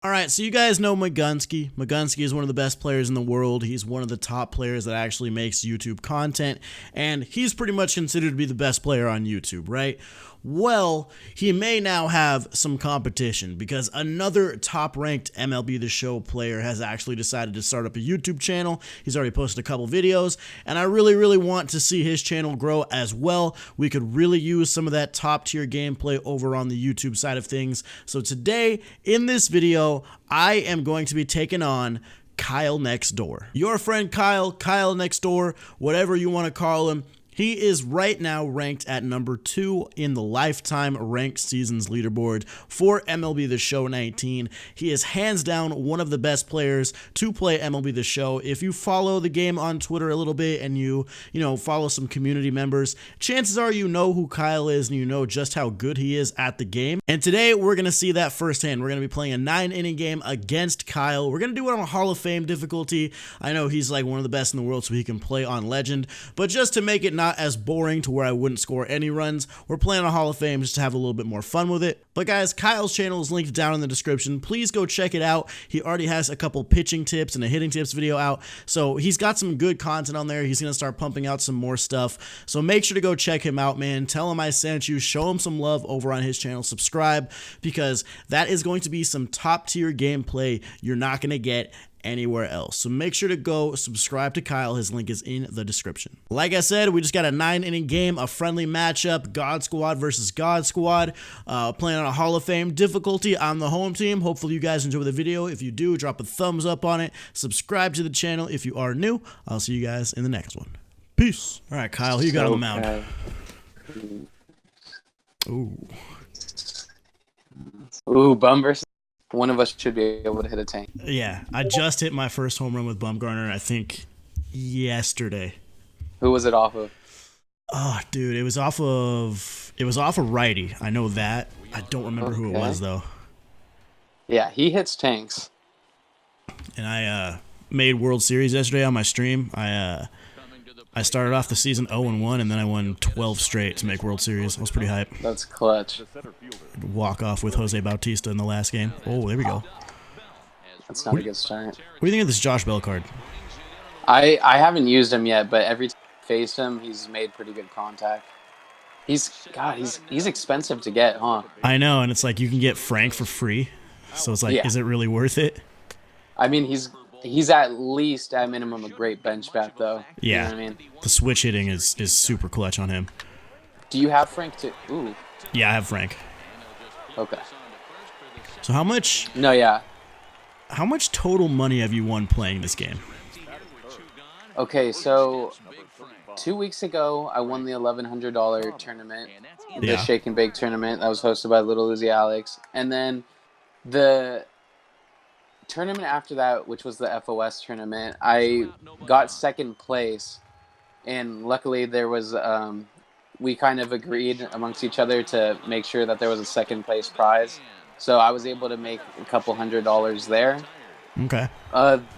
All right, so you guys know Magunsky. Magunsky is one of the best players in the world. He's one of the top players that actually makes YouTube content, and he's pretty much considered to be the best player on YouTube, right? Well, he may now have some competition because another top-ranked MLB The Show player has actually decided to start up a YouTube channel. He's already posted a couple videos, and I really want to see his channel grow as well. We could really use some of that top-tier gameplay over on the YouTube side of things. So today, in this video, I am going to be taking on Kyle Next Door. Your friend Kyle Next Door, whatever you want to call him. He is right now ranked at number 2 in the lifetime ranked seasons leaderboard for MLB The Show 19. He is hands down one of the best players to play MLB The Show. If you follow the game on Twitter a little bit and you follow some community members, chances are you know who Kyle is and you know just how good he is at the game. And today we're going to see that firsthand. We're going to be playing a 9-inning game against Kyle. We're going to do it on a Hall of Fame difficulty. I know he's like one of the best in the world, so he can play on Legend, but just to make it not as boring to where I wouldn't score any runs, we're playing on Hall of Fame just to have a little bit more fun with it. But guys, Kyle's channel is linked down in the description. Please go check it out. He already has a couple pitching tips and a hitting tips video out, so he's got some good content on there. He's going to start pumping out some more stuff, so make sure to go check him out, man. Tell him I sent you. Show him some love over on his channel. Subscribe, because that is going to be some top tier gameplay you're not going to get anywhere else. So make sure to go subscribe to Kyle. His link is in the description. Like I said, we just got a 9-inning game, a friendly matchup, God Squad versus God Squad, playing on a Hall of Fame difficulty. I'm the home team. Hopefully you guys enjoy the video. If you do, drop a thumbs up on it. Subscribe to the channel if you are new. I'll see you guys in the next one. Peace. All right, Kyle, who you got on the mound? Ooh, Bum versus... One of us should be able to hit a tank. Yeah, I just hit my first home run with Bumgarner, I think, yesterday. Who was it off of? Oh, dude, it was off of righty. I know that. I don't remember who it was though. Yeah, he hits tanks. And I made World Series yesterday on my stream. I started off the season 0-1, and then I won 12 straight to make World Series. I was pretty hyped. That's clutch. Walk off with Jose Bautista in the last game. Oh, there we go. That's not a good start. What do you think of this Josh Bell card? I haven't used him yet, but every time I faced him, he's made pretty good contact. He's expensive to get, huh? I know, and it's like you can get Frank for free. So it's like, Is it really worth it? I mean, he's at least at minimum a great bench bat, though. Yeah, you know what I mean? The switch hitting is super clutch on him. Do you have Frank too? Ooh. Yeah, I have Frank. Okay. So how much? No, yeah. How much total money have you won playing this game? Okay, so 2 weeks ago, I won the $1,100 tournament, the Shake and Bake tournament that was hosted by Little Uzi Alex, and then the tournament after that, which was the FOS tournament, I got second place, and luckily there was we kind of agreed amongst each other to make sure that there was a second place prize, so I was able to make a couple $100 there. Okay.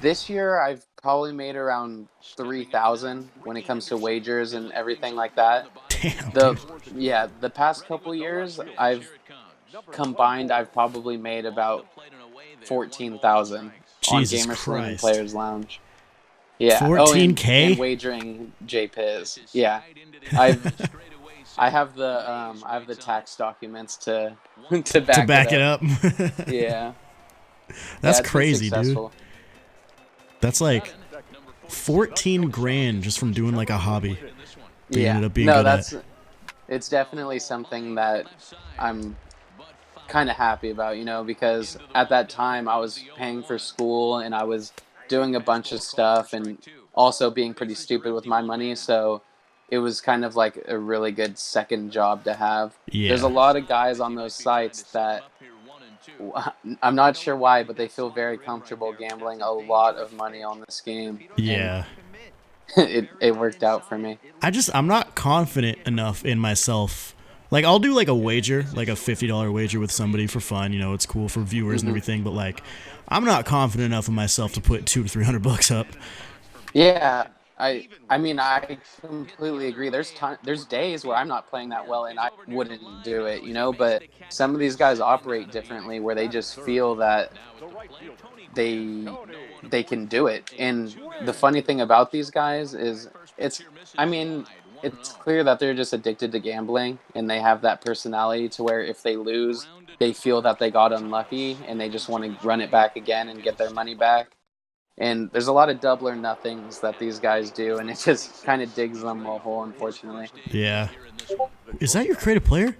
This year I've probably made around 3,000 when it comes to wagers and everything like that. Damn. The past couple years I've probably made about 14,000 on Gamerslam and Players Lounge. Yeah, 14K? and wagering JPiz. Yeah, I have the tax documents to back it up. Yeah, that's crazy, dude. That's like 14 grand just from doing like a hobby. Yeah, it's definitely something that I'm kind of happy about, because at that time I was paying for school and I was doing a bunch of stuff and also being pretty stupid with my money, so it was kind of like a really good second job to have. Yeah. There's a lot of guys on those sites that I'm not sure why, but they feel very comfortable gambling a lot of money on this game. Yeah. It worked out for me. I'm not confident enough in myself. Like, I'll do like a wager, like a $50 wager with somebody for fun. It's cool for viewers and everything, but like, I'm not confident enough in myself to put $200 to $300 up. Yeah. I mean, I completely agree. There's days where I'm not playing that well and I wouldn't do it, you know, but some of these guys operate differently where they just feel that they they can do it. And the funny thing about these guys is it's I mean, it's clear that they're just addicted to gambling and they have that personality to where if they lose, they feel that they got unlucky and they just want to run it back again and get their money back. And there's a lot of double or nothings that these guys do, and it just kind of digs them a hole, unfortunately. Yeah. Is that your creative player?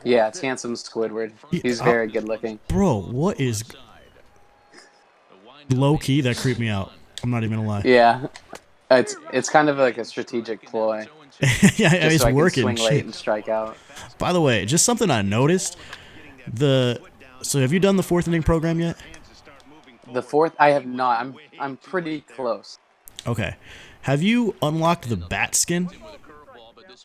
Yeah, it's handsome Squidward. He's very good looking. Bro, what is... Low key, that creeped me out. I'm not even gonna lie. Yeah, it's kind of like a strategic ploy. Yeah, it's so working. I can swing late and strike out. By the way, just something I noticed. So have you done the 4th inning program yet? The 4th, I have not. I'm pretty close. Okay. Have you unlocked the bat skin?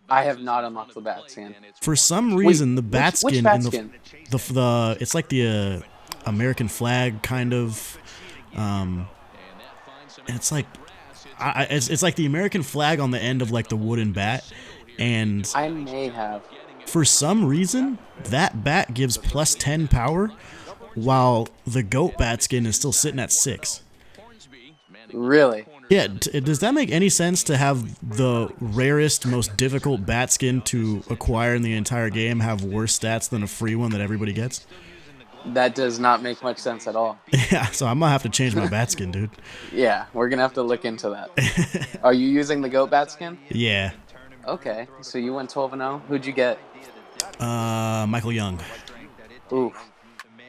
I have not unlocked the bat skin. For some reason, the bat skin which bat skin? The it's like the American flag kind of. It's like it's like the American flag on the end of like the wooden bat, and I may have. For some reason, that bat gives +10 power, while the goat bat skin is still sitting at 6. Really? Yeah, does that make any sense to have the rarest, most difficult bat skin to acquire in the entire game have worse stats than a free one that everybody gets? That does not make much sense at all. Yeah, so I'm gonna have to change my bat skin, dude. Yeah, we're gonna have to look into that. Are you using the goat bat skin? Yeah. Okay, so you went 12-0. Who'd you get? Michael Young. Ooh,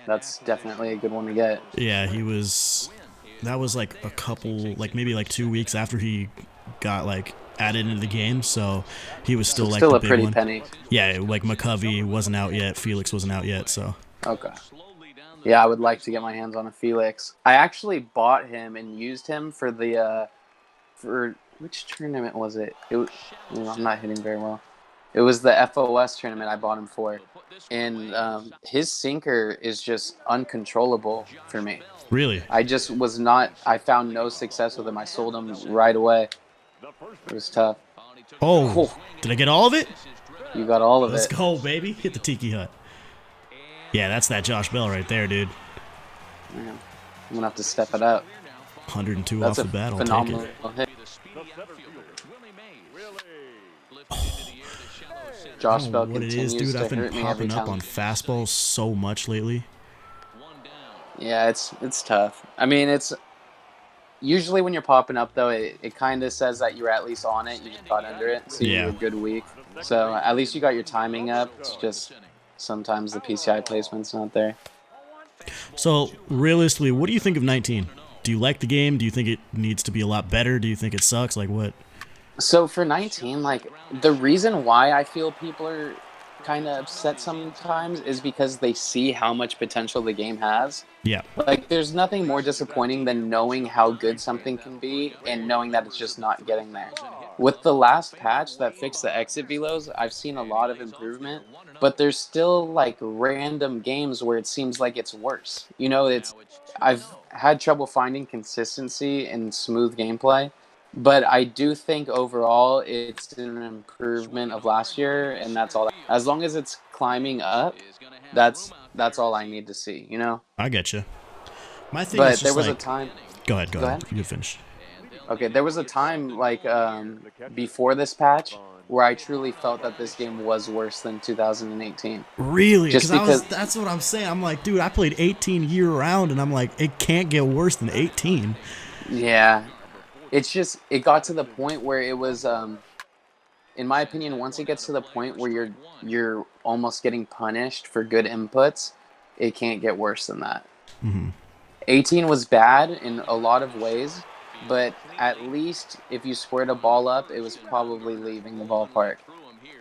that's definitely a good one to get. Yeah, that was like a couple, like maybe like 2 weeks after he got like added into the game, so he was still like still the a big pretty one. penny. Yeah, like McCovey wasn't out yet, Felix wasn't out yet, so. Okay. Yeah, I would like to get my hands on a Felix. I actually bought him and used him for the for which tournament was it? I'm not hitting very well. It was the FOS tournament I bought him for. And his sinker is just uncontrollable for me. Really? I found no success with him. I sold him right away. It was tough. Oh, cool. Did I get all of it? You got all of it. Let's go, baby. Hit the Tiki Hut. Yeah, that's that Josh Bell right there, dude. Man, I'm going to have to step it up. 102 that's off the bat. I'll phenomenal take it. hit. Josh Bell what it continues is, dude. to I've been hurt me every popping up time. on fastballs so much lately. Yeah, it's tough. I mean, it's usually when you're popping up though, it kind of says that you're at least on it. You just got under it, so you had a good week. So at least you got your timing up. It's just sometimes the PCI placement's not there. So realistically, what do you think of 19? Do you like the game? Do you think it needs to be a lot better? Do you think it sucks? Like what? So for 19, like the reason why I feel people are kind of upset sometimes is because they see how much potential the game has. Yeah. Like there's nothing more disappointing than knowing how good something can be and knowing that it's just not getting there. With the last patch that fixed the exit velos, I've seen a lot of improvement, but there's still like random games where it seems like it's worse. You know, I've had trouble finding consistency and smooth gameplay. But I do think overall it's an improvement of last year, and that's all. As long as it's climbing up, that's all I need to see, you know? I get you. My thing but is just there was like, a time... Go ahead. You finish. Okay, there was a time, like, before this patch where I truly felt that this game was worse than 2018. Really? Just because... That's what I'm saying. I'm like, dude, I played 18 year-round, and I'm like, it can't get worse than 18. Yeah. It's just, it got to the point where it was, in my opinion, once it gets to the point where you're almost getting punished for good inputs, it can't get worse than that. Mm-hmm. 18 was bad in a lot of ways, but at least if you squared a ball up, it was probably leaving the ballpark.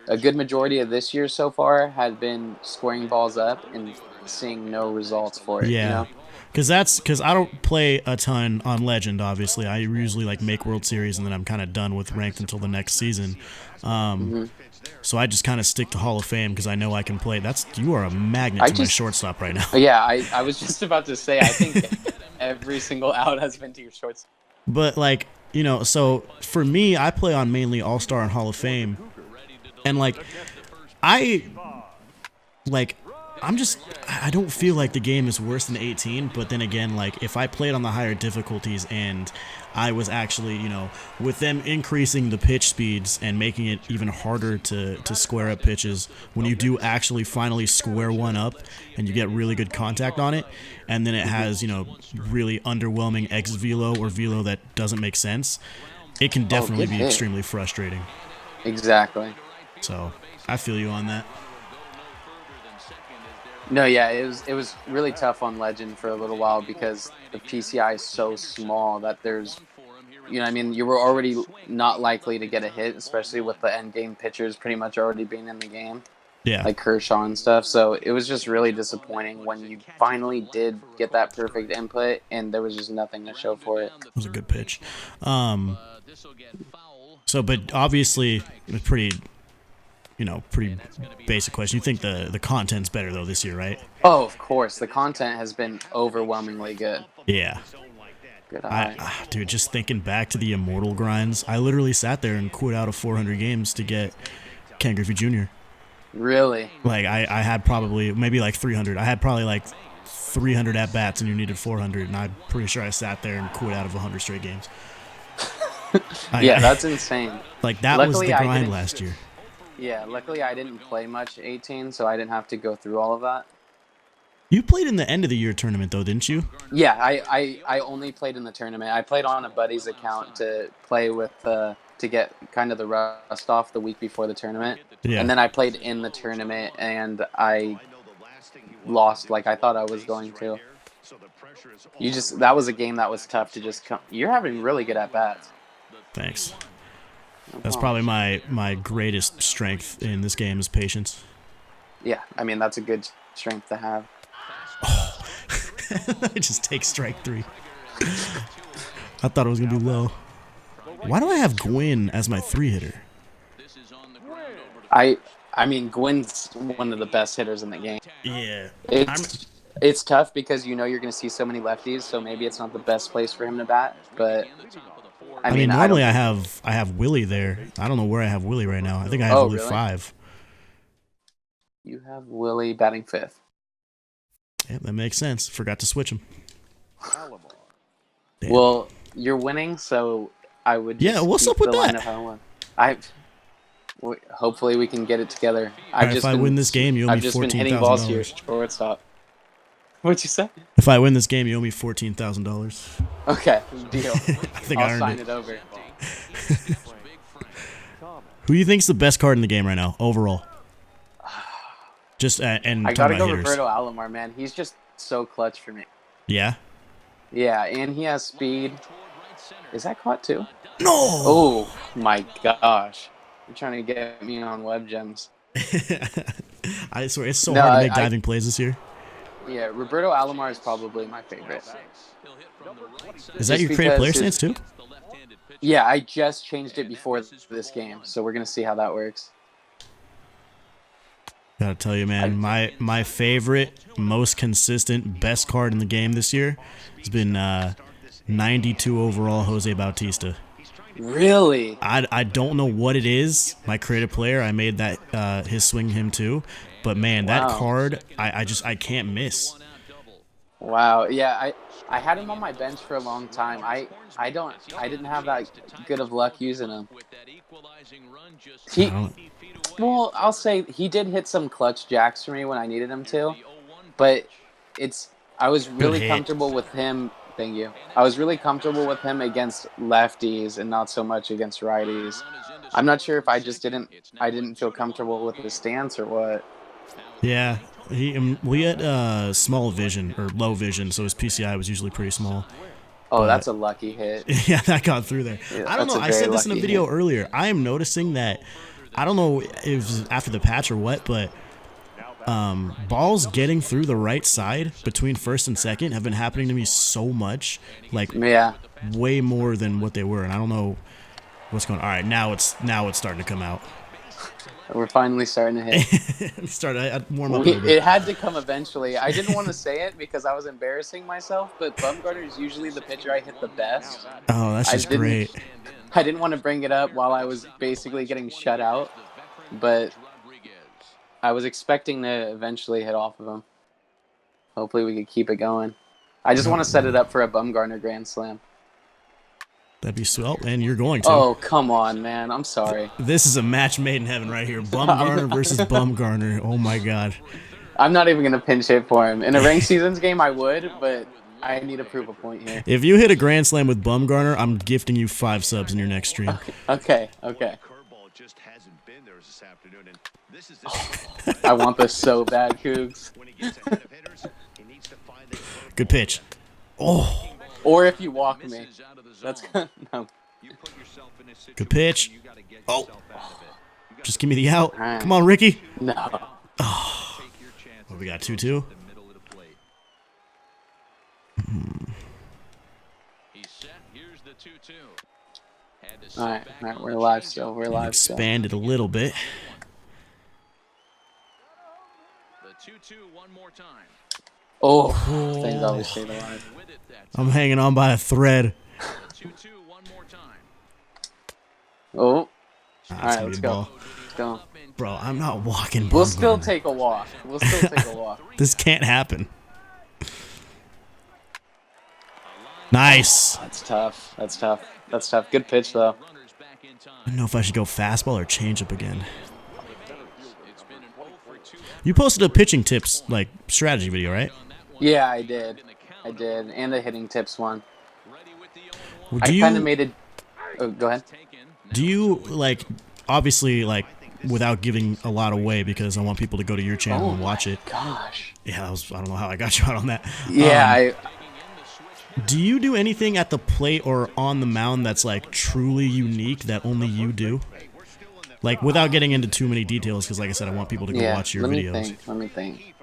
A good majority of this year so far had been squaring balls up and seeing no results for it. Yeah. You know? Because I don't play a ton on Legend, obviously. I usually like make World Series, and then I'm kind of done with ranked until the next season. So I just kind of stick to Hall of Fame because I know I can play. You are a magnet to my shortstop right now. Yeah, I was just about to say, I think every single out has been to your shortstop. But like, You know, so for me, I play on mainly All-Star and Hall of Fame. And, like, I don't feel like the game is worse than 18, but then again, like, if I played on the higher difficulties and I was actually, you know, with them increasing the pitch speeds and making it even harder to square up pitches, when you do actually finally square one up and you get really good contact on it, and then it has, you know, really underwhelming X velo or velo that doesn't make sense, it can definitely be extremely frustrating. Exactly. So I feel you on that. No, yeah, it was really tough on Legend for a little while because the PCI is so small that there's, you know, I mean, you were already not likely to get a hit, especially with the end game pitchers pretty much already being in the game. Yeah. Like Kershaw and stuff. So it was just really disappointing when you finally did get that perfect input and there was just nothing to show for it. It was a good pitch. So, but obviously, it was pretty basic question. You think the content's better, though, this year, right? Oh, of course. The content has been overwhelmingly good. Yeah. Good eye. Dude, just thinking back to the Immortal grinds, I literally sat there and quit out of 400 games to get Ken Griffey Jr. Really? Like, I had probably, maybe like 300. I had probably like 300 at-bats and you needed 400, and I'm pretty sure I sat there and quit out of 100 straight games. Yeah, that's insane. Like, that Luckily, was the grind last year. Yeah, luckily I didn't play much 18, so I didn't have to go through all of that. You played in the end of the year tournament, though, didn't you? Yeah, I only played in the tournament. I played on a buddy's account to play with, to get kind of the rust off the week before the tournament. Yeah. And then I played in the tournament, and I lost like I thought I was going to. That was a game that was tough to just come. You're having really good at-bats. Thanks. That's probably my greatest strength in this game is patience. Yeah, I mean, that's a good strength to have. Oh. I just take strike 3. I thought it was going to be low. Why do I have Gwyn as my 3-hitter? I mean, Gwyn's one of the best hitters in the game. Yeah. It's tough because you know you're going to see so many lefties, so maybe it's not the best place for him to bat, but... I mean, normally I have Willie there. I don't know where I have Willie right now. I think I have Willie 5. You have Willie batting 5th. Yeah, that makes sense. Forgot to switch him. Damn. Well, you're winning, so I would. Yeah, what's up with that? Hopefully we can get it together. If I win this game, you owe me $14,000. I've just been hitting balls to your shortstop. What'd you say? If I win this game, you owe me $14,000. Okay, deal. I think I'll sign it over. Who do you think's the best card in the game right now, overall? Just and I gotta go Roberto Alomar, man. He's just so clutch for me. Yeah. Yeah, and he has speed. Is that caught too? No. Oh my gosh! You're trying to get me on web gems. I swear it's so hard to make diving plays this year. Yeah, Roberto Alomar is probably my favorite. Is that your creative player stance too? Yeah, I just changed it before this game, so we're gonna see how that works. Gotta tell you, man, my favorite, most consistent, best card in the game this year has been 92 overall Jose Bautista. Really? I don't know what it is. My creative player, I made that his swing him too, but man, that card, I can't miss. Wow. Yeah, I had him on my bench for a long time. I didn't have that good of luck using him. Well, I'll say he did hit some clutch jacks for me when I needed him to, but I was really comfortable with him. Thank you. I was really comfortable with him against lefties and not so much against righties. I'm not sure if I didn't feel comfortable with his stance or what. Yeah, we had small vision or low vision, so his PCI was usually pretty small. Oh, that's a lucky hit. Yeah, that got through there. Yeah, I don't know. I said this in a video earlier. I am noticing that, I don't know if it was after the patch or what, but balls getting through the right side between first and second have been happening to me so much, like way more than what they were, and I don't know what's going on. All right, now it's starting to come out. We're finally starting to hit. I warm up a little bit. It had to come eventually. I didn't want to say it because I was embarrassing myself, but Bumgarner is usually the pitcher I hit the best. Oh, that's just great. I didn't want to bring it up while I was basically getting shut out, but I was expecting to eventually hit off of him. Hopefully we could keep it going. I just want to set it up for a Bumgarner Grand Slam. That'd be sweet. Oh, and you're going to. Oh, come on, man. I'm sorry. This is a match made in heaven right here. Bumgarner versus Bumgarner. Oh, my God. I'm not even going to pinch hit for him. In a ranked seasons game, I would, but I need to prove a point here. If you hit a Grand Slam with Bumgarner, I'm gifting you 5 subs in your next stream. Okay. I want this so bad, Cougs. Good pitch. Oh. Or if you walk me. That's good. No. Good pitch. Oh. Just give me the out. Right. Come on, Ricky. No. Oh. What, we got 2-2? All right, we're alive still. We're alive still. Expanded a little bit. Oh, things always stay alive. I'm hanging on by a thread. Oh. All right, let's go. Bro, I'm not walking. We'll still take a walk. This can't happen. Nice. That's tough. Good pitch, though. I don't know if I should go fastball or changeup again. You posted a pitching tips, like, strategy video, right? Yeah, I did. And a hitting tips one. Well, I kind of made it... Oh, go ahead. Do you, like, obviously, like, without giving a lot away, because I want people to go to your channel and watch it. Gosh. Yeah, I don't know how I got you out on that. Yeah, Do you do anything at the plate or on the mound that's, like, truly unique that only you do? Like, without getting into too many details, because, like I said, I want people to go watch your videos. Let me think.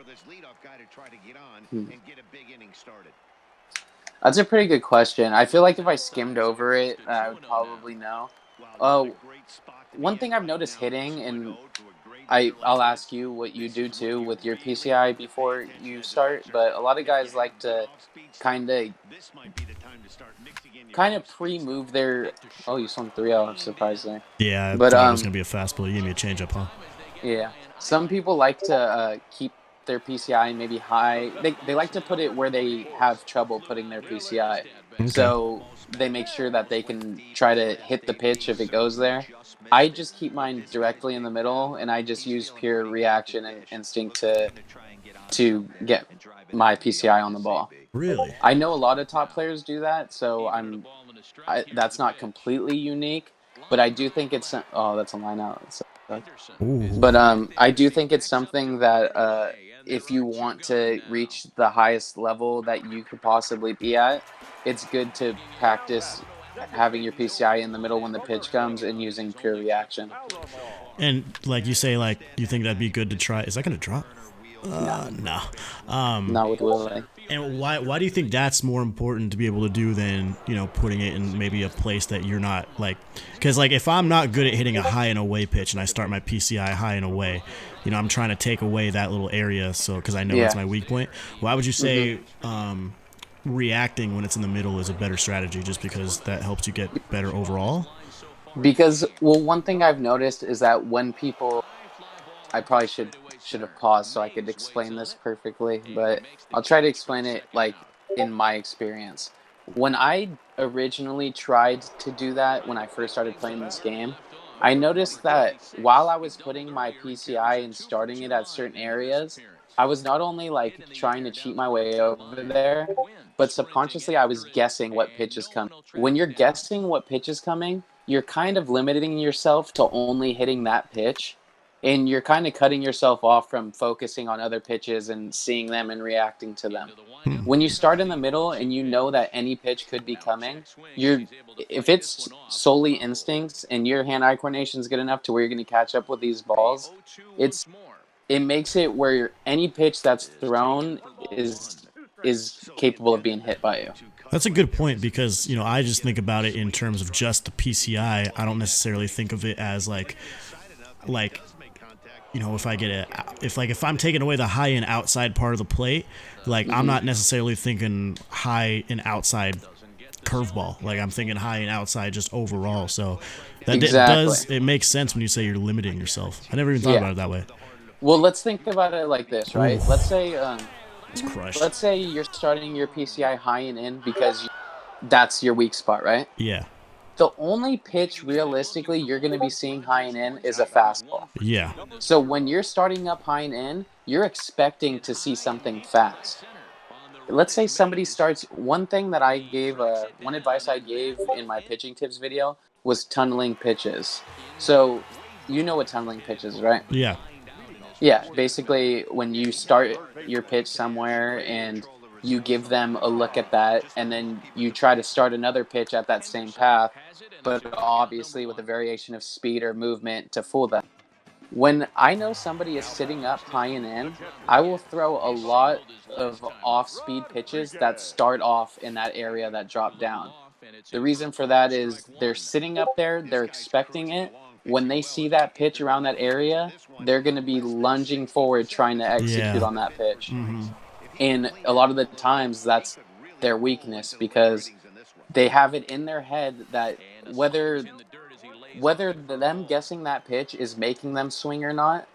That's a pretty good question. I feel like if I skimmed over it, I would probably know. Oh, one thing I've noticed hitting, and I'll ask you what you do too with your PCI before you start, but a lot of guys like to kind of pre-move their... Oh, you swung 3-0. I'm surprised there. Yeah, but it was gonna be a fastball. You gave me a changeup, huh? Yeah. Some people like to keep their PCI maybe high. They like to put it where they have trouble putting their PCI. Okay. So they make sure that they can try to hit the pitch if it goes there. I just keep mine directly in the middle, and I just use pure reaction and instinct to get my PCI on the ball. Really? I know a lot of top players do that, so that's not completely unique, but I do think it's... Oh, that's a line out. But I do think it's something that if you want to reach the highest level that you could possibly be at, it's good to practice having your PCI in the middle when the pitch comes and using pure reaction. And like you say, like you think that'd be good to try. Is that gonna drop? No. Not with Willie. And why do you think that's more important to be able to do than, you know, putting it in maybe a place that you're not, like, because like if I'm not good at hitting a high and away pitch and I start my PCI high and away, you know, I'm trying to take away that little area, so because I know it's my weak point. Why would you say reacting when it's in the middle is a better strategy, just because that helps you get better overall? Because, well, one thing I've noticed is that when people... I probably should have paused so I could explain this perfectly, but I'll try to explain it like in my experience. When I originally tried to do that, when I first started playing this game, I noticed that while I was putting my PCI and starting it at certain areas, I was not only like trying to cheat my way over there, but subconsciously I was guessing what pitch is coming. When you're guessing what pitch is coming, you're kind of limiting yourself to only hitting that pitch. And you're kind of cutting yourself off from focusing on other pitches and seeing them and reacting to them. When you start in the middle and you know that any pitch could be coming, if it's solely instincts and your hand-eye coordination is good enough to where you're going to catch up with these balls, it makes it where any pitch that's thrown is capable of being hit by you. That's a good point, because, you know, I just think about it in terms of just the PCI. I don't necessarily think of it as like... like, if I get if I'm taking away the high and outside part of the plate, like I'm not necessarily thinking high and outside curveball. Like I'm thinking high and outside just overall. So that it makes sense when you say you're limiting yourself. I never even thought about it that way. Well, let's think about it like this, right? Ooh. Let's say It's crushed. let's say you're starting your PCI high and in because that's your weak spot, right? Yeah. The only pitch realistically you're going to be seeing high and in is a fastball. Yeah. So when you're starting up high and in, you're expecting to see something fast. Let's say somebody starts. One thing that I gave, one advice I gave in my pitching tips video was tunneling pitches. So you know what tunneling pitches, right? Yeah. Yeah, basically when you start your pitch somewhere and you give them a look at that, and then you try to start another pitch at that same path, but obviously with a variation of speed or movement to fool them. When I know somebody is sitting up high and in, I will throw a lot of off-speed pitches that start off in that area that drop down. The reason for that is they're sitting up there, they're expecting it. When they see that pitch around that area, they're going to be lunging forward trying to execute on that pitch. And a lot of the times that's their weakness because they have it in their head that whether them guessing that pitch is making them swing or not,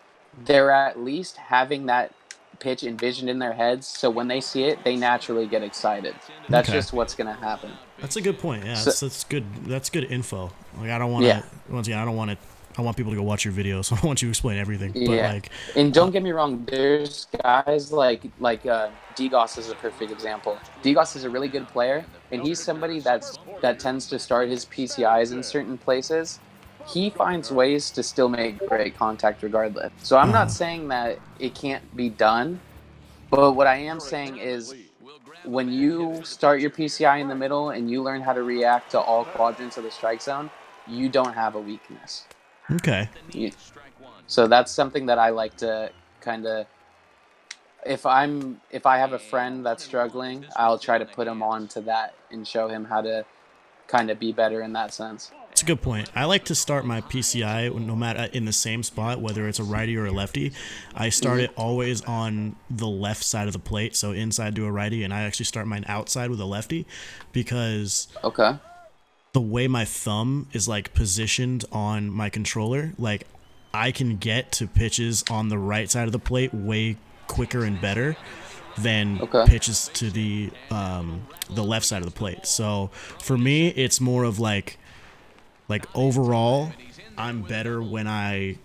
they're at least having that pitch envisioned in their heads. So when they see it, they naturally get excited. That's just what's going to happen. That's a good point. Yeah, that's good. That's good info. Like I don't want to. Once again, I don't want to. I want people to go watch your video, so I don't want you to explain everything. But and don't get me wrong. There's guys like Degos is a perfect example. Degos is a really good player, and he's somebody that tends to start his PCIs in certain places. He finds ways to still make great contact regardless. So I'm not saying that it can't be done, but what I am saying is when you start your PCI in the middle and you learn how to react to all quadrants of the strike zone, you don't have a weakness. Okay. So that's something that I like to kind of, if I have a friend that's struggling, I'll try to put him on to that and show him how to kind of be better in that sense. That's a good point. I like to start my PCI no matter in the same spot, whether it's a righty or a lefty. I start it always on the left side of the plate, so inside to a righty, and I actually start mine outside with a lefty because the way my thumb is like positioned on my controller, like I can get to pitches on the right side of the plate way quicker and better than pitches to the left side of the plate. So for me, it's more of like overall, I'm better when I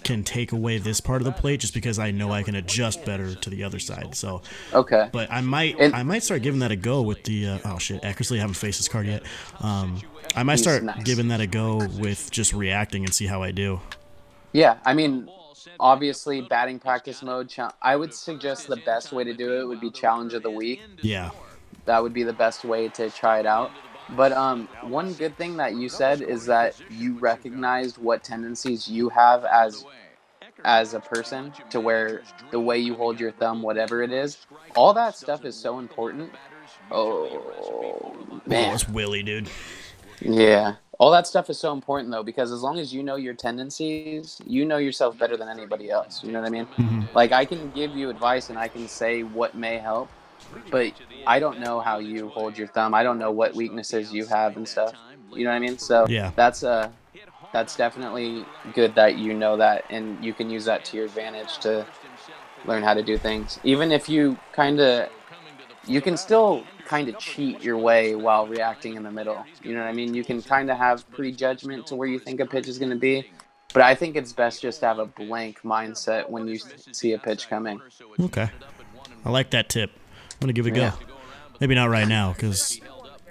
can take away this part of the plate just because I know I can adjust better to the other side. So but I might start giving that a go with the oh shit, Eckersley, I haven't faced this card yet. I might start giving that a go with just reacting and see how I do. Yeah, I mean, obviously batting practice mode, I would suggest the best way to do it would be challenge of the week. Yeah, that would be the best way to try it out. But one good thing that you said is that you recognized what tendencies you have as a person, to where the way you hold your thumb, whatever it is, all that stuff is so important. Oh man, that's Willie, dude. Yeah, all that stuff is so important though, because as long as you know your tendencies, you know yourself better than anybody else. You know what I mean? Like I can give you advice and I can say what may help, but I don't know how you hold your thumb. I don't know what weaknesses you have and stuff. You know what I mean? So that's definitely good that you know that, and you can use that to your advantage to learn how to do things. Even if you can still kind of cheat your way while reacting in the middle. You know what I mean? You can kind of have prejudgment to where you think a pitch is going to be, but I think it's best just to have a blank mindset when you see a pitch coming. Okay. I like that tip. I'm going to give it a go. Maybe not right now because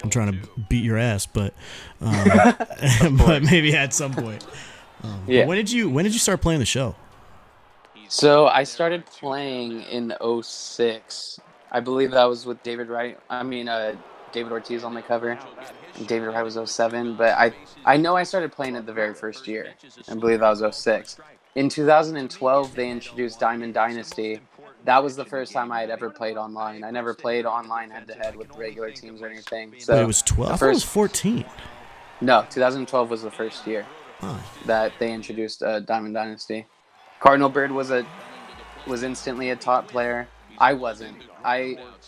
I'm trying to beat your ass, but but maybe at some point. When did you start playing the show? So I started playing in 2006. I believe that was with David Wright. David Ortiz on the cover. David Wright was 2007, but I know I started playing it the very first year. I believe that was 2006. In 2012, they introduced Diamond Dynasty. That was the first time I had ever played online. I never played online head-to-head with regular teams or anything. So it was 12? I thought it was 14. No, 2012 was the first year. that they introduced Diamond Dynasty. Cardinal Bird was instantly a top player. I wasn't.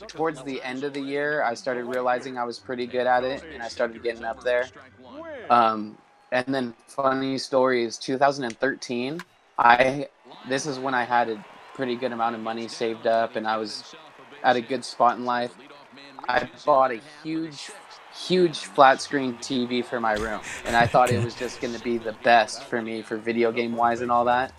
Towards the end of the year, I started realizing I was pretty good at it, and I started getting up there. And then funny stories. 2013, this is when I had a pretty good amount of money saved up, and I was at a good spot in life. I bought a huge flat screen TV for my room, and I thought it was just going to be the best for me for video game wise and all that.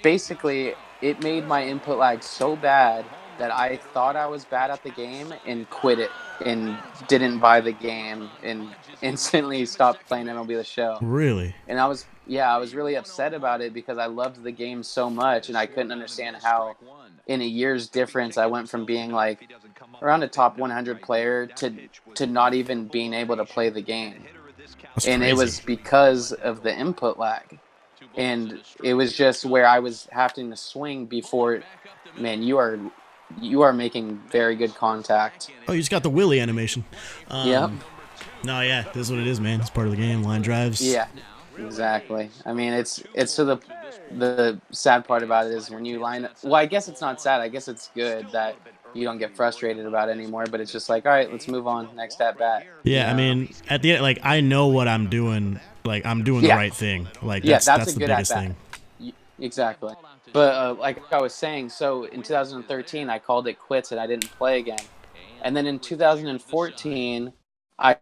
Basically, it made my input lag so bad that I thought I was bad at the game and quit it and didn't buy the game and instantly stopped playing MLB The Show. Really? And I was really upset about it because I loved the game so much, and I couldn't understand how in a year's difference I went from being like around a top 100 player to not even being able to play the game. That's and crazy. It was because of the input lag. And it was just where I was having to swing before, man, you are making very good contact. Oh, you just got the Willy animation. Yep. No, yeah, this is what it is, man. It's part of the game. Line drives. Yeah, exactly. I mean, it's so the sad part about it is when you line up. Well, I guess it's not sad. I guess it's good that you don't get frustrated about it anymore. But it's just like, all right, let's move on. Next at bat. Yeah, I mean, at the end, like, I know what I'm doing. Like, I'm doing the right thing. Like, that's the biggest thing. Exactly. But like I was saying, so in 2013, I called it quits and I didn't play again. And then in 2014, I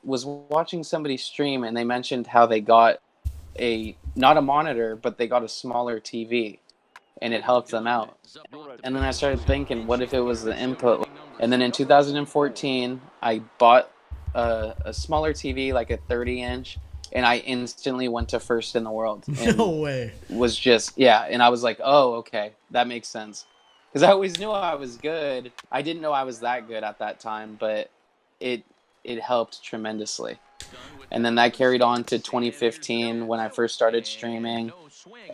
was watching somebody stream and they mentioned how they got not a monitor, but they got a smaller TV and it helped them out. And then I started thinking, what if it was the input? And then in 2014, I bought a smaller TV, like a 30-inch, and I instantly went to first in the world. And no way. Was just, and I was like, oh, okay, that makes sense. Because I always knew I was good. I didn't know I was that good at that time, but it helped tremendously. And then that carried on to 2015 when I first started streaming.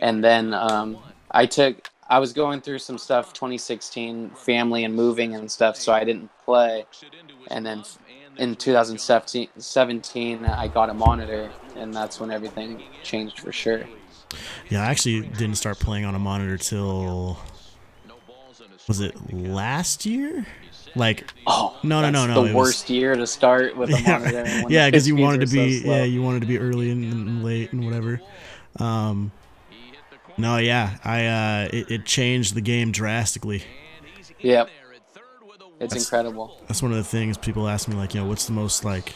And then I was going through some stuff 2016, family and moving and stuff, so I didn't play. And then in 2017, I got a monitor, and that's when everything changed for sure. Yeah, I actually didn't start playing on a monitor till, was it last year? Like, no. The worst year to start with a monitor. Yeah, because you wanted to be, you wanted to be early and late and whatever. No, yeah, it changed the game drastically. Yep. It's incredible. That's one of the things people ask me, like, what's the most, like,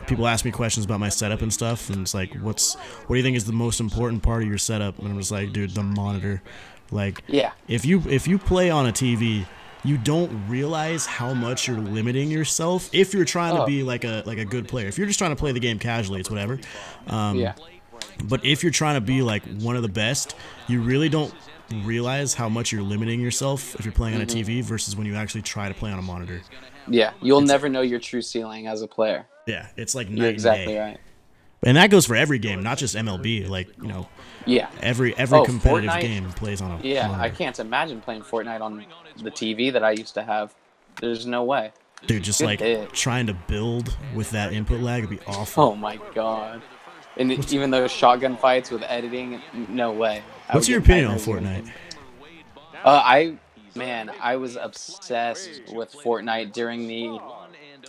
people ask me questions about my setup and stuff, and it's like, what do you think is the most important part of your setup? And I'm just like, dude, the monitor. Like, if you play on a TV, you don't realize how much you're limiting yourself if you're trying to be like a good player. If you're just trying to play the game casually, it's whatever. But if you're trying to be like one of the best, you really don't realize how much you're limiting yourself if you're playing on a TV versus when you actually try to play on a monitor. Yeah, you'll never know your true ceiling as a player. Yeah, it's like You're exactly right. And that goes for every game, not just MLB. Like, every competitive Fortnite, game plays on a monitor. I can't imagine playing Fortnite on the TV that I used to have. There's no way. Dude, just trying to build with that input lag would be awful. Oh my god. And even those shotgun fights with editing, no way. What's your opinion on Fortnite? I was obsessed with Fortnite during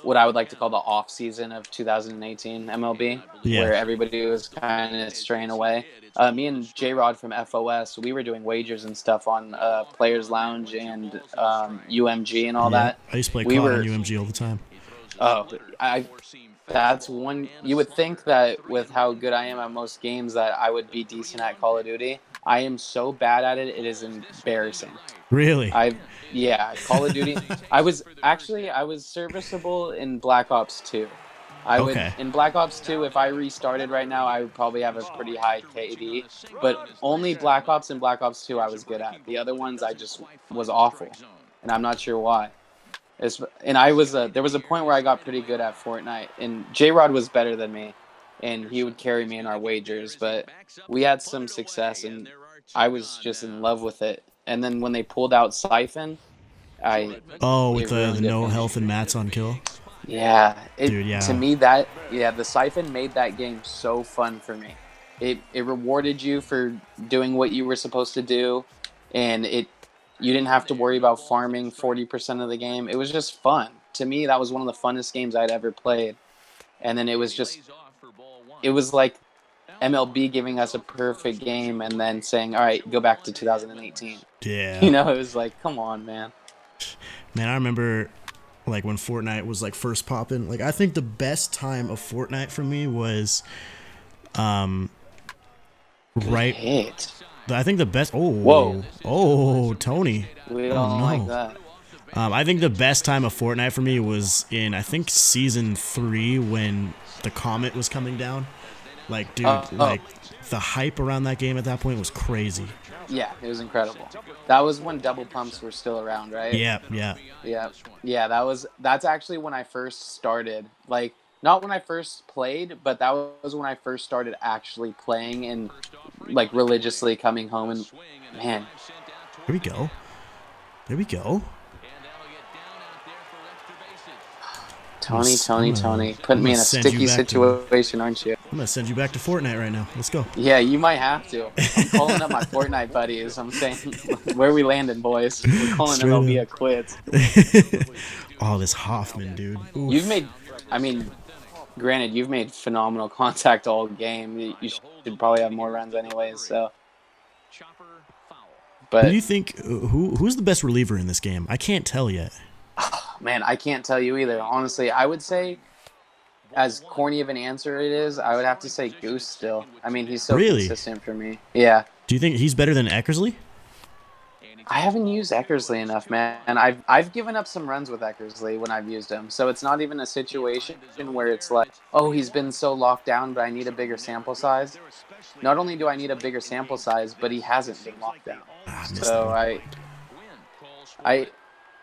what I would like to call the off season of 2018 MLB, where everybody was kind of straying away. Me and J-Rod from FOS, we were doing wagers and stuff on Players Lounge and UMG and all that. I used to play COD on UMG all the time. That's one. You would think that with how good I am at most games that I would be decent at Call of Duty. I am so bad at it, it is embarrassing. Really? Call of Duty. I was serviceable in Black Ops 2. In Black Ops 2, if I restarted right now, I would probably have a pretty high KD. But only Black Ops and Black Ops 2 I was good at. The other ones I just was awful, and I'm not sure why. There was a point where I got pretty good at Fortnite, and J-Rod was better than me, and he would carry me in our wagers, but we had some success, and I was just in love with it. And then when they pulled out Siphon, with the no health and mats on kill? Yeah. To me, the Siphon made that game so fun for me. it rewarded you for doing what you were supposed to do, and you didn't have to worry about farming 40% of the game. It was just fun. To me, that was one of the funnest games I'd ever played. And then it was like MLB giving us a perfect game and then saying, all right, go back to 2018. Yeah. You know, it was like, come on, man. Man, I remember like when Fortnite was like first popping. Like I think the best time of Fortnite for me was right hit. I think the best Whoa. Tony. We don't no. like that. I think the best time of Fortnite for me was in, I think, Season 3 when the comet was coming down. Like, dude, like, the hype around that game at that point was crazy. Yeah, it was incredible. That was when double pumps were still around, right? Yeah. Yeah, that's actually when I first started. Like, not when I first played, but that was when I first started actually playing and, like, religiously coming home and, man. Here we go. Tony, putting me in a sticky situation, aren't you? I'm gonna send you back to Fortnite right now. Let's go. Yeah, you might have to. I'm calling up my Fortnite buddies. I'm saying, where we landing, boys? We're calling MLB a quits. Oh, this Hoffman, dude. Oof. Granted, you've made phenomenal contact all game. You should probably have more runs anyways. So, but who do you think? Who's the best reliever in this game? I can't tell yet. Man, I can't tell you either. Honestly, I would say, as corny of an answer it is, I would have to say Goose still. I mean, he's so consistent for me. Yeah. Do you think he's better than Eckersley? I haven't used Eckersley enough, man. And I've given up some runs with Eckersley when I've used him. So it's not even a situation where it's like, oh, he's been so locked down, but I need a bigger sample size. Not only do I need a bigger sample size, but he hasn't been locked down. So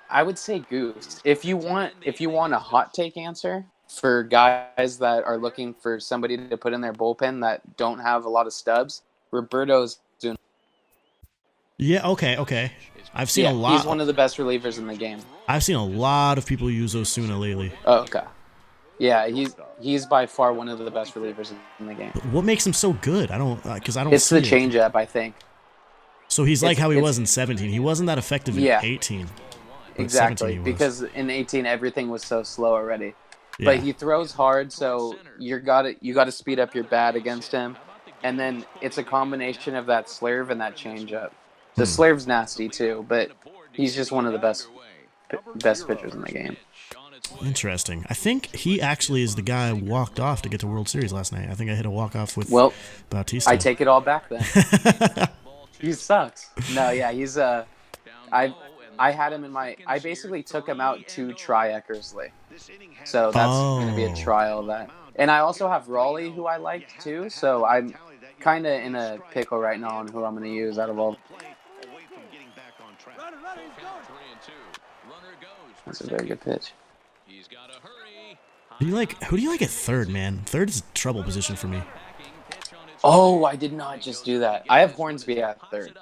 I would say Goose. If you want a hot take answer for guys that are looking for somebody to put in their bullpen that don't have a lot of stubs, Roberto's doing. Yeah, okay. I've seen a lot. He's one of the best relievers in the game. I've seen a lot of people use Osuna lately. Oh, okay. Yeah, he's by far one of the best relievers in the game. But what makes him so good? I don't. It's the changeup, I think. So he's like how he was in 17. He wasn't that effective in 18. Exactly, because in 18 everything was so slow already. Yeah. But he throws hard, so you got to speed up your bat against him, and then it's a combination of that slurve and that changeup. The slurve's nasty too, but he's just one of the best pitchers in the game. Interesting. I think he actually is the guy who walked off to get to World Series last night. I think I hit a walk-off with Bautista. I take it all back then. He sucks. No, yeah, he's I had him in I basically took him out to try Eckersley. So that's going to be a trial of that. And I also have Raleigh, who I liked too, so I'm kind of in a pickle right now on who I'm going to use out of all. That's a very good pitch. Who do you like at third, man? Third is a trouble position for me. Oh, I did not just do that. I have Hornsby at third.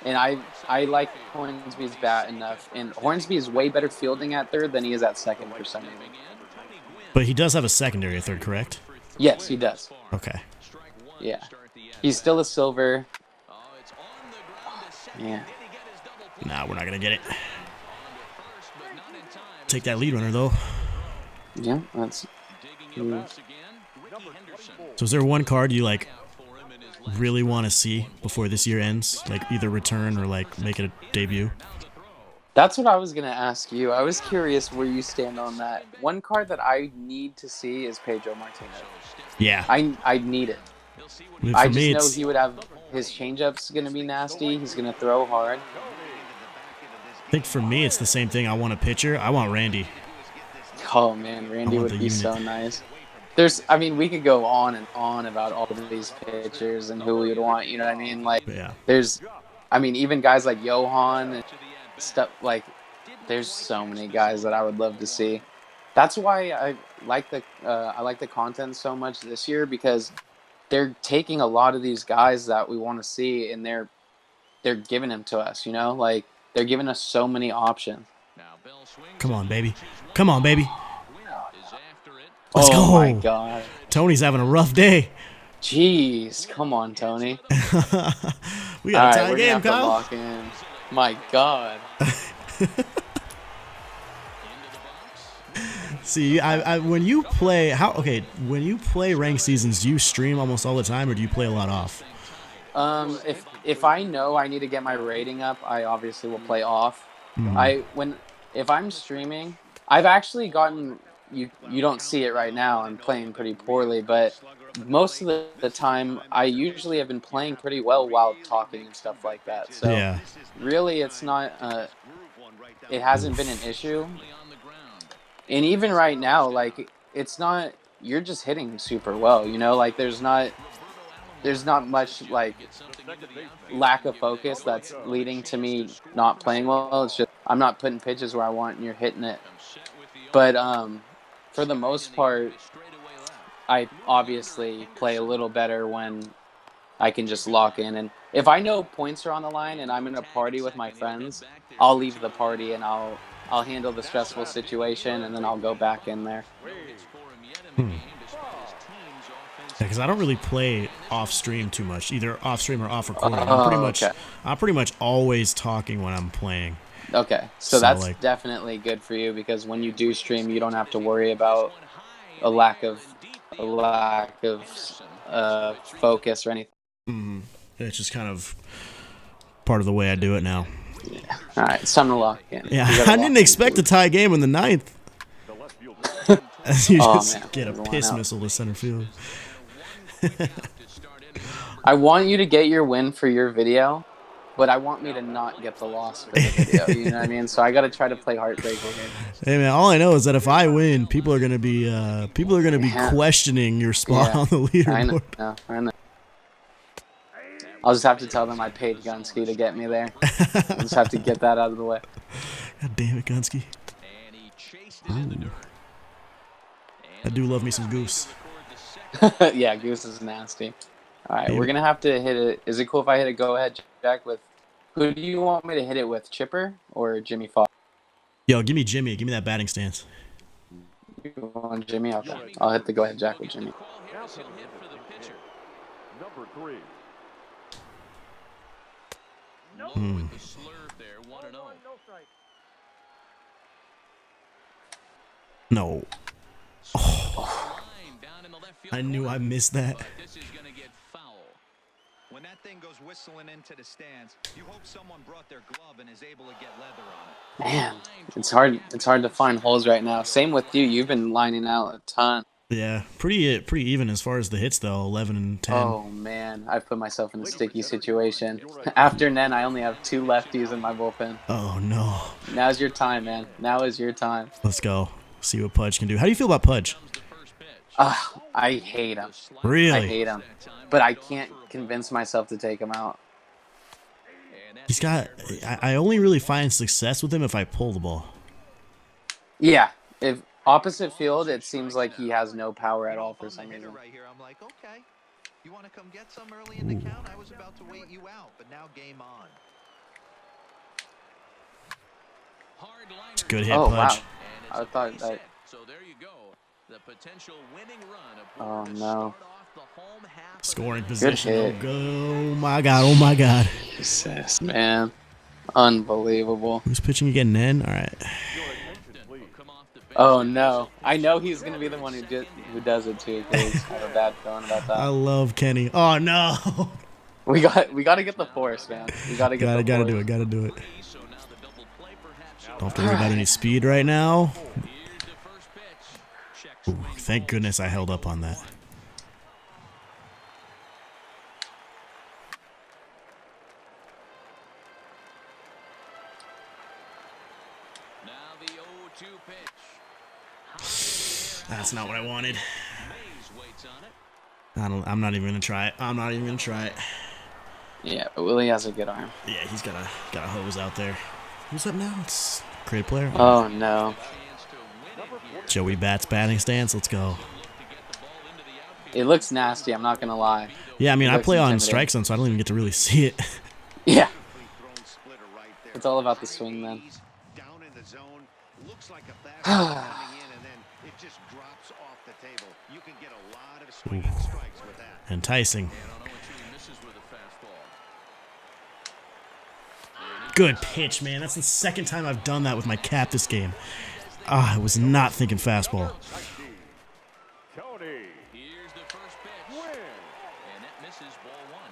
And I like Hornsby's bat enough. And Hornsby is way better fielding at third than he is at second for some reason. But he does have a secondary at third, correct? Yes, he does. Okay. Yeah. He's still a silver. Yeah. Nah, we're not going to get it. Take that lead runner, though. Yeah, that's... So is there one card you, really want to see before this year ends? Like, either return or, make it a debut? That's what I was going to ask you. I was curious where you stand on that. One card that I need to see is Pedro Martinez. Yeah. I need it. I just know he would have... His changeup's going to be nasty. He's going to throw hard. I think for me, it's the same thing. I want a pitcher. I want Randy. Oh, man. Randy would be so nice. We could go on and on about all of these pitchers and who we would want, you know what I mean? Even guys like Johan and stuff, there's so many guys that I would love to see. That's why I like the content so much this year, because they're taking a lot of these guys that we want to see and they're giving them to us, you know? They're giving us so many options. Come on, baby. Let's go. Oh, my God. Tony's having a rough day. Jeez, come on, Tony. We All got a right, tie we're gonna game, have to Kyle. lock in. My God. See, when you play when you play ranked seasons, do you stream almost all the time, or do you play a lot off? If I know I need to get my rating up, I obviously will play off. If I'm streaming, I've actually gotten you don't see it right now. I'm playing pretty poorly, but most of the time I usually have been playing pretty well while talking and stuff like that. So Yeah. really, it's not it hasn't been an Oof. issue. And even right now, like it's not you're just hitting super well, like there's not much like lack of focus that's leading to me not playing well. It's just I'm not putting pitches where I want and you're hitting it. But for the most part, I obviously play a little better when I can just lock in. And if I know points are on the line and I'm in a party with my friends, I'll leave the party and I'll handle the stressful situation and then I'll go back in there. Because I don't really play off stream too much, either off stream or off recording. Oh, okay. I'm pretty much always talking when I'm playing. Okay, so So, that's like, definitely good for you because when you do stream, you don't have to worry about a lack of focus or anything. it's just kind of part of the way I do it now. Yeah. All right, it's time to lock in. Yeah, I didn't expect a tie game in the ninth. As you just get a piss missile to center field. I want you to get your win for your video, but I want me to not get the loss for the video. You know what I mean? So I got to try to play heartbreaker here. Hey man, all I know is that if I win, people are gonna be questioning your spot on the leaderboard. I know. I'll just have to tell them I paid Gunsky to get me there. I'll just have to get that out of the way. God damn it, Gunsky. Ooh. I do love me some Goose. Yeah, Goose is nasty. All right, we're going to have to hit it. Is it cool if I hit a go-ahead Jack with... Who do you want me to hit it with, Chipper or Jimmy Fox? Yo, give me Jimmy. Give me that batting stance. You want Jimmy? Okay. I'll hit the go-ahead Jack with Jimmy. Number 3. No. Oh. I knew I missed that. When that thing goes whistling into the stands, you hope someone brought their glove and is able to get leather on it. Man, it's hard to find holes right now. Same with you. You've been lining out a ton. Yeah, pretty even as far as the hits though, 11 and 10. Oh man, I've put myself in a sticky situation. After Nen, I only have 2 lefties in my bullpen. Oh no. Now's your time, man. Now is your time. Let's go. See what Pudge can do. How do you feel about Pudge? I hate him. Really? I hate him. But I can't convince myself to take him out. He's got... I only really find success with him if I pull the ball. Yeah. If opposite field, it seems like he has no power at all for some reason. Right here, I'm like, okay, you want to come get some early in the count? I was about to wait you out, but now game on. It's a good hit, Oh, Pudge. wow. I thought that... So there you go. The potential winning run. Oh, no. Scoring position. hit. Oh, go. Oh, my God. Oh, my God. Jesus, man. Unbelievable. Who's pitching again? Nen? All right. Oh, no. I know he's going to be the one who does it, too, because I have a bad feeling about that. I love Kenny. Oh, no. We got to get the force, man. We got to get the force. Gotta do it. Gotta do it. Don't have to worry about any speed right now. Ooh, thank goodness I held up on that. That's not what I wanted. I'm not even gonna try it. I'm not even gonna try it. Yeah, but Willie has a good arm. Yeah, he's got a hose out there. Who's up now? It's great player. Oh no. Joey Bat's batting stance. Let's go. It looks nasty. I'm not gonna lie. Yeah, I mean I play on strike zone, so I don't even get to really see it. Yeah. It's all about the swing, then. Down in the zone, looks like a fastball coming in, and then it just drops off Ooh. Enticing. Good pitch, man. That's the second time I've done that with my cap this game. I was not thinking fastball. Here's the first pitch. And that misses ball one.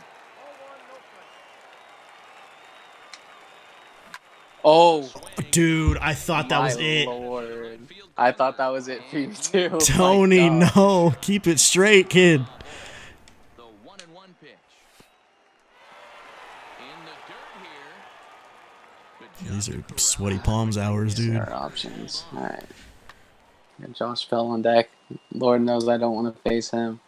Oh, Dude, I thought that was my it. Lord. I thought that was it for you too. Tony, My God. no. Keep it straight, kid. The 1-1 pitch. In the dirt here. These are sweaty palms hours, dude. Our options. All right. Got Josh Bell on deck. Lord knows I don't want to face him.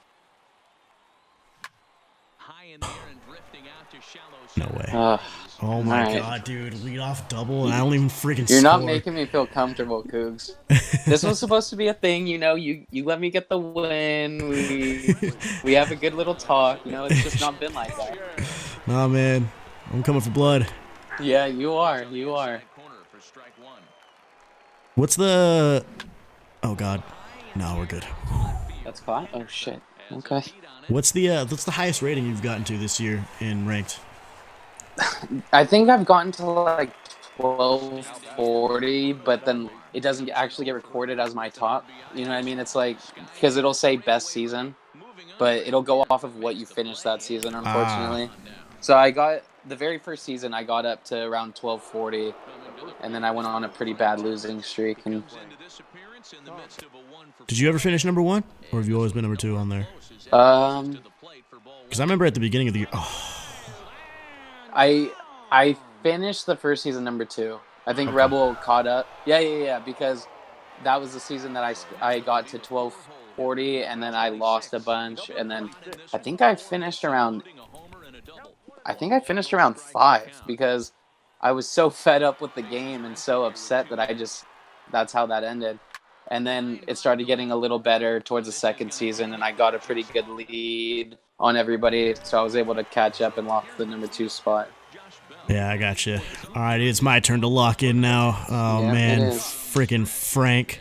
High in the air and drifting out to shallow No center. way. Oh my Alright. God, dude. Lead off double, and I don't even freaking You're score. not making me feel comfortable, Cougs. This was supposed to be a thing, you know. You let me get the win. We have a good little talk. You know, it's just not been like that. Nah, man. I'm coming for blood. Yeah, you are. You are. Corner for strike one. What's the... Oh, God. No, we're good. That's caught. Oh shit. Okay. What's the highest rating you've gotten to this year in ranked? I think I've gotten to like 1240, but then it doesn't actually get recorded as my top. You know what I mean? It's like, because it'll say best season, but it'll go off of what you finished that season, unfortunately. So I got, the very first season, I got up to around 1240, and then I went on a pretty bad losing streak. And Did you ever finish number one? Or have you always been number two on there? Because I remember at the beginning of the year... Oh, I finished the first season number 2. I think Rebel caught up. Yeah, because that was the season that I got to 1240, and then I lost a bunch, and then I think I finished around 5 because I was so fed up with the game and so upset that that's how that ended. And then it started getting a little better towards the second season, and I got a pretty good lead on everybody, so I was able to catch up and lock the number 2 spot. yeah, I got you. All right, it's my turn to lock in now. Oh, Yeah, man. it is. Freaking Frank.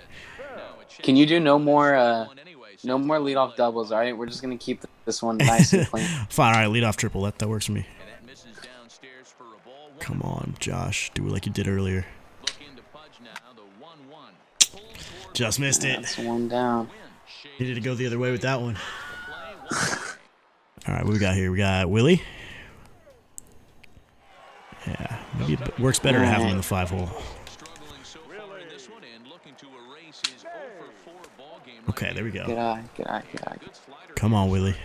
Can you do no more leadoff doubles, all right? We're just going to keep this one nice and clean. Fine, all right, lead off triple. That works for me. Come on, Josh. Do it like you did earlier. Just missed it. That's one down. Needed to go the other way with that one. All right, what we got here? We got Willie. Yeah, maybe it works better to have him in the 5-hole. Okay, there we go. Good eye. Come on, Willie.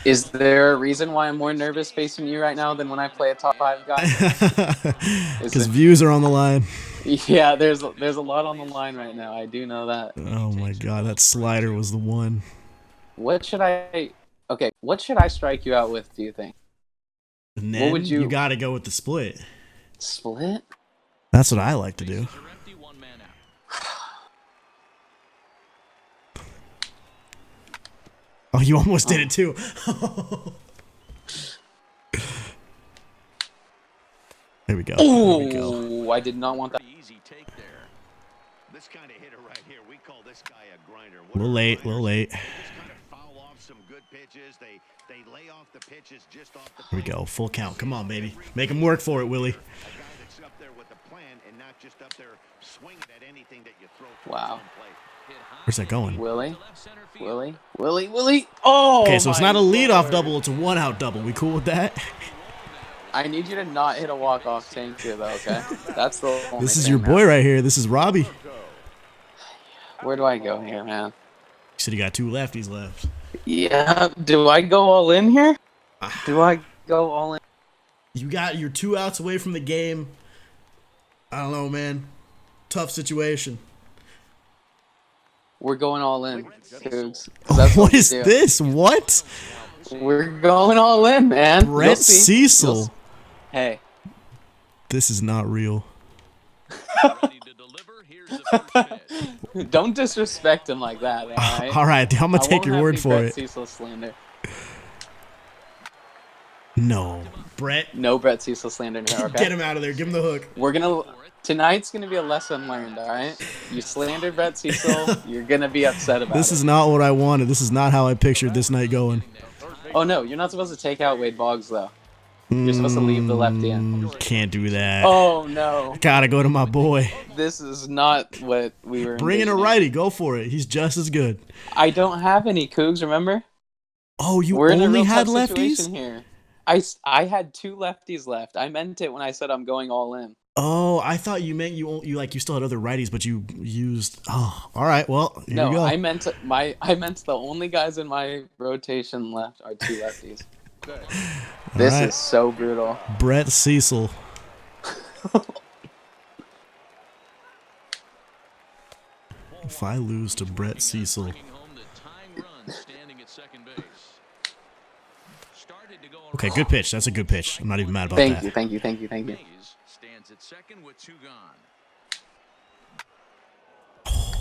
Is there a reason why I'm more nervous facing you right now than when I play a top 5 guy? Because views are on the line. Yeah, there's a lot on the line right now. I do know that. Oh my God, that slider was the one. What should I strike you out with, do you think? And then would you you- got to go with the split. Split? That's what I like to do. Oh, you almost did it too. There we go. There we go. Ooh, I did not want that. Easy take there. This kind of hitter right here, we call this guy a grinder. A little late, a little late. They just kind of foul off some good pitches. They lay off the pitches just off the Here we go. Full count. Come on, baby. Make him work for it, Willie. A guy that's up there with a plan and not just up there swinging at anything that you throw. Wow. Where's that going? Willie. Oh! Okay, so it's my not a leadoff Lord. double, it's a one-out double. We cool with that? I need you to not hit a walk-off tank here, though, okay? That's the only This is thing your now. boy right here. This is Robbie. Where do I go here, man? You said you got 2 lefties left. Yeah, do I go all in here? Do I go all in? You're 2 outs away from the game. I don't know, man. Tough situation. We're going all in, Cougs. 'Cause that's What we is do. this? What? We're going all in, man. Brett You'll see. Cecil. Hey. This is not real. Don't disrespect him like that, all right? All right, I'm going to I take won't your have word any for Brett it. Cecil slander. No. Brett, No Brett Cecil slander in here, okay? get him out of there. Give him the hook. We're gonna Tonight's gonna be a lesson learned. All right. You slandered Brett Cecil. You're gonna be upset about This it. is not what I wanted. This is not how I pictured this night going. Oh no, you're not supposed to take out Wade Boggs though. You're supposed to leave the lefty in. Can't do that. Oh no. Gotta go to my boy. This is not what we were. Bring in a envisioning. righty. Go for it. He's just as good. I don't have any Cougs. Remember? Oh, you We're in a only real had tough lefties? situation here. I had 2 lefties left. I meant it when I said I'm going all in. Oh, I thought you meant you still had other righties, but you used. Oh, all right. Well, here No, we go. I meant the only guys in my rotation left are 2 lefties. This right. is so brutal. Brett Cecil. If I lose to Brett Cecil, okay, good pitch. That's a good pitch. I'm not even mad about Thank that. you. Stands at second with 2 gone.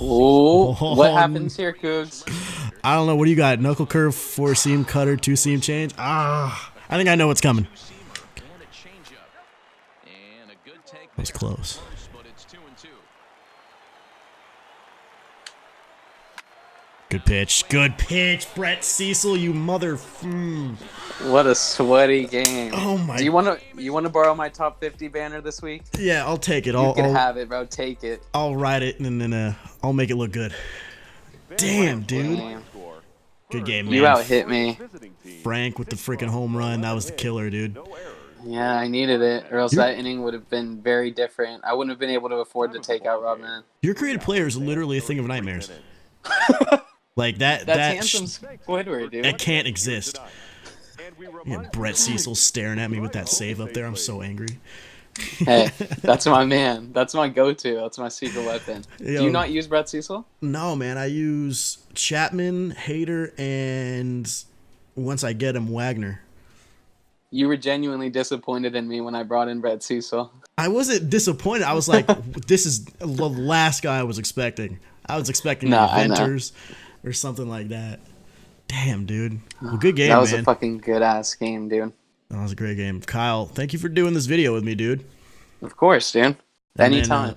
Ooh, what happens here, Cougs? I don't know. What do you got? Knuckle curve, 4-seam cutter, 2-seam change. I think I know what's coming. That was close. Good pitch. Good pitch, Brett Cecil, you mother. What a sweaty game. Oh my. Do you want to borrow my top 50 banner this week? Yeah, I'll take it. You can have it, bro. Take it. I'll write it and then I'll make it look good. Damn, dude. Damn. Good game, man. You out hit me. Frank with the freaking home run. That was the killer, dude. Yeah, I needed it, or else that inning would have been very different. I wouldn't have been able to afford to take out Robman. Your creative player is literally a thing of nightmares. Like that. That's handsome Squidward, dude. That can't exist. Yeah, Brett Cecil staring at me with that save up there. I'm so angry. Hey, that's my man. That's my go-to. That's my secret weapon. Yo. Do you not use Brett Cecil? No, man. I use Chapman, Hader, and once I get him, Wagner. You were genuinely disappointed in me when I brought in Brett Cecil. I wasn't disappointed. I was like, this is the last guy I was expecting. I was expecting the Inventors or something like that. Damn, dude. Well, good game, man. That was a fucking good-ass game, dude. That was a great game. Kyle, thank you for doing this video with me, dude. Of course, dude. Anytime. And then,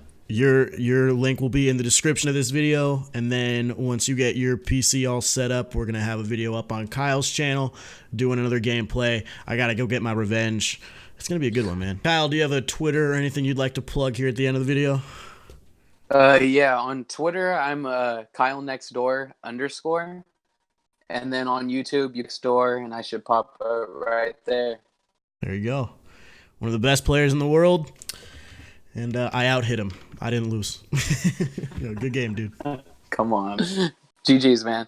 your link will be in the description of this video, and then once you get your PC all set up, we're gonna have a video up on Kyle's channel doing another gameplay. I gotta go get my revenge. It's gonna be a good one, man. Kyle, do you have a Twitter or anything you'd like to plug here at the end of the video? Yeah, on Twitter, I'm Kyle Next Door _, and then on YouTube, Store, and I should pop right there. There you go. One of the best players in the world, and I out-hit him. I didn't lose. Yo, good game, dude. Come on. GG's, man.